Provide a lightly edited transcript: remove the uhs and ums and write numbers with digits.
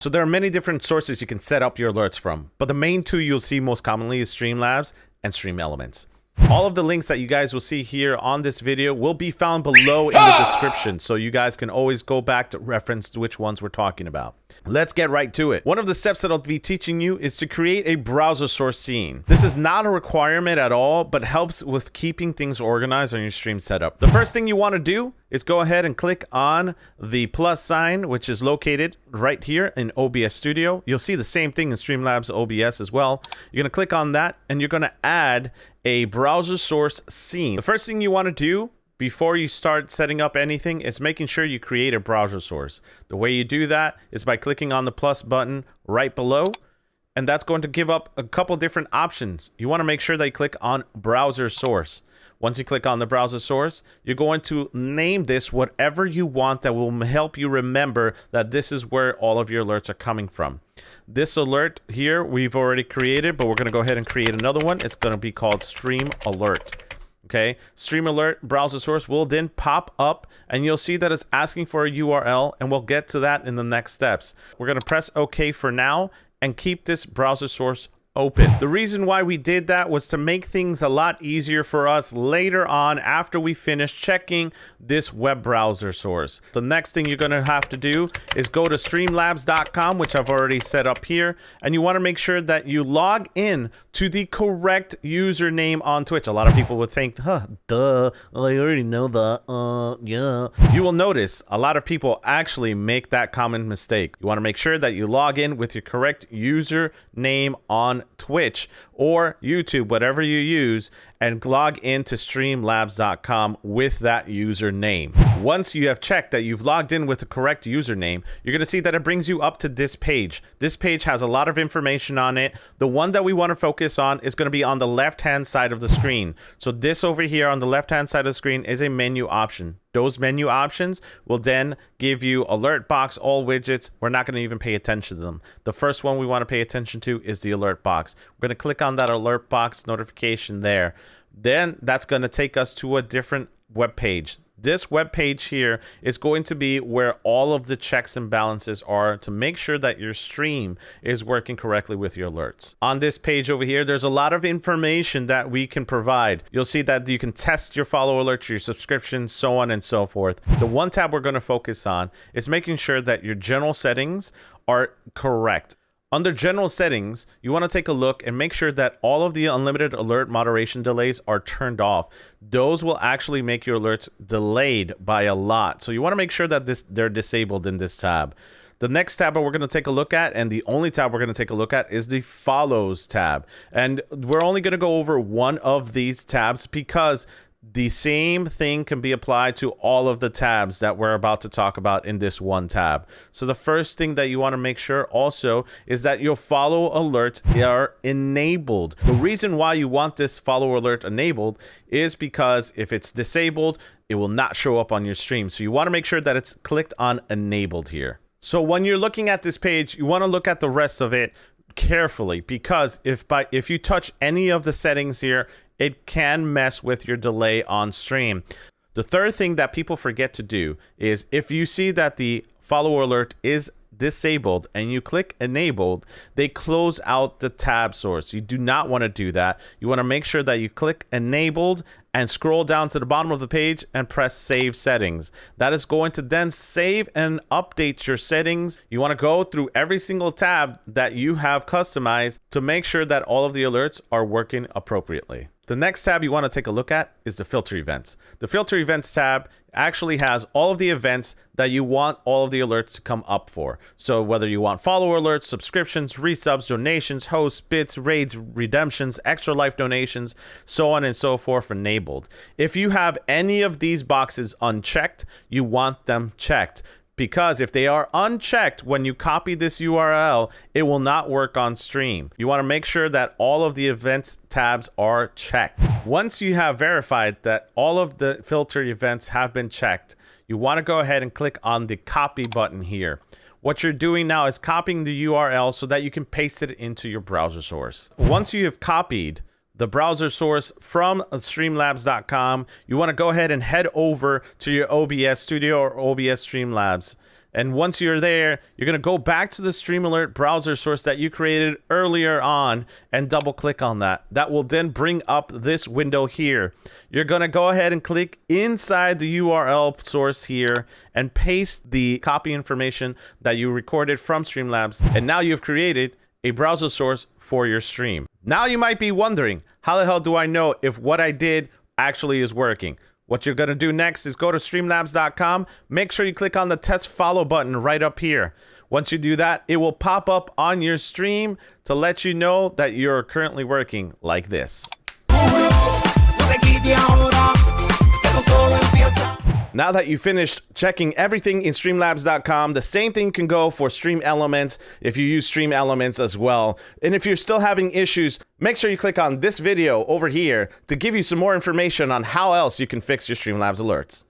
So there are many different sources you can set up your alerts from, but the main two you'll see most commonly is Streamlabs and Streamelements. All of the links that you guys will see here on this video will be found below in the description, so you guys can always go back to reference which ones we're talking about. Let's get right to it. One of the steps that I'll be teaching you is to create a browser source scene. This is not a requirement at all, but helps with keeping things organized on your stream setup. The first thing you want to do is go ahead and click on the plus sign, which is located right here in OBS Studio. You'll see the same thing in Streamlabs OBS as well. You're going to click on that and you're going to add a browser source scene. The first thing you want to do before you start setting up anything is making sure you create a browser source. The way you do that is by clicking on the plus button right below, and that's going to give up a couple different options. You want to make sure that you click on browser source. Once you click on the browser source, you're going to name this whatever you want that will help you remember that this is where all of your alerts are coming from. This alert here we've already created, but we're going to go ahead and create another one. It's going to be called Stream Alert. Okay, Stream Alert browser source will then pop up and you'll see that it's asking for a URL, and we'll get to that in the next steps. We're going to press OK for now and keep this browser source open. The reason why we did that was to make things a lot easier for us later on after we finish checking this web browser source. The next thing you're going to have to do is go to streamlabs.com, which I've already set up here, and you want to make sure that you log in to the correct username on Twitch. A lot of people would think, duh, I already know that, yeah. You will notice a lot of people actually make that common mistake. You want to make sure that you log in with your correct username on Twitch or YouTube, whatever you use, and log into streamlabs.com with that username. Once you have checked that you've logged in with the correct username, you're going to see that it brings you up to this page. This page has a lot of information on it. The one that we want to focus on is going to be on the left-hand side of the screen. So this over here on the left-hand side of the screen is a menu option. Those menu options will then give you alert box, all widgets. We're not going to even pay attention to them. The first one we want to pay attention to is the alert box. We're going to click on that alert box notification there. Then that's going to take us to a different web page. This web page here is going to be where all of the checks and balances are to make sure that your stream is working correctly with your alerts. On this page over here, there's a lot of information that we can provide. You'll see that you can test your follow alerts, your subscriptions, so on and so forth. The one tab we're going to focus on is making sure that your general settings are correct. Under general settings, you want to take a look and make sure that all of the unlimited alert moderation delays are turned off. Those will actually make your alerts delayed by a lot. So you want to make sure that they're disabled in this tab. The next tab that we're going to take a look at, and the only tab we're going to take a look at, is the follows tab. And we're only going to go over one of these tabs because the same thing can be applied to all of the tabs that we're about to talk about in this one tab. So the first thing that you want to make sure also is that your follow alerts are enabled. The reason why you want this follow alert enabled is because if it's disabled, it will not show up on your stream. So you want to make sure that it's clicked on enabled here. So when you're looking at this page, you want to look at the rest of it carefully, because if you touch any of the settings here, it can mess with your delay on stream. The third thing that people forget to do is if you see that the follow alert is disabled and you click enabled, they close out the tab source. You do not want to do that. You want to make sure that you click enabled and scroll down to the bottom of the page and press save settings. That is going to then save and update your settings. You want to go through every single tab that you have customized to make sure that all of the alerts are working appropriately. The next tab you want to take a look at is the filter events. The filter events tab actually has all of the events that you want all of the alerts to come up for. So whether you want follower alerts, subscriptions, resubs, donations, hosts, bits, raids, redemptions, extra life donations, so on and so forth enabled. If you have any of these boxes unchecked, you want them checked. Because if they are unchecked, when you copy this URL, it will not work on stream. You want to make sure that all of the events tabs are checked. Once you have verified that all of the filter events have been checked, you want to go ahead and click on the copy button here. What you're doing now is copying the URL so that you can paste it into your browser source. Once you have copied the browser source from streamlabs.com, you want to go ahead and head over to your OBS Studio or OBS Streamlabs. And once you're there, you're going to go back to the Stream Alert browser source that you created earlier on and double click on that. That will then bring up this window here. You're going to go ahead and click inside the URL source here and paste the copy information that you recorded from Streamlabs. And now you've created a browser source for your stream. Now you might be wondering, how the hell do I know if what I did actually is working? What you're going to do next is go to streamlabs.com. Make sure you click on the test follow button right up here. Once you do that, it will pop up on your stream to let you know that you're currently working like this. Now that you finished checking everything in Streamlabs.com, the same thing can go for Streamelements if you use Streamelements as well. And if you're still having issues, make sure you click on this video over here to give you some more information on how else you can fix your Streamlabs alerts.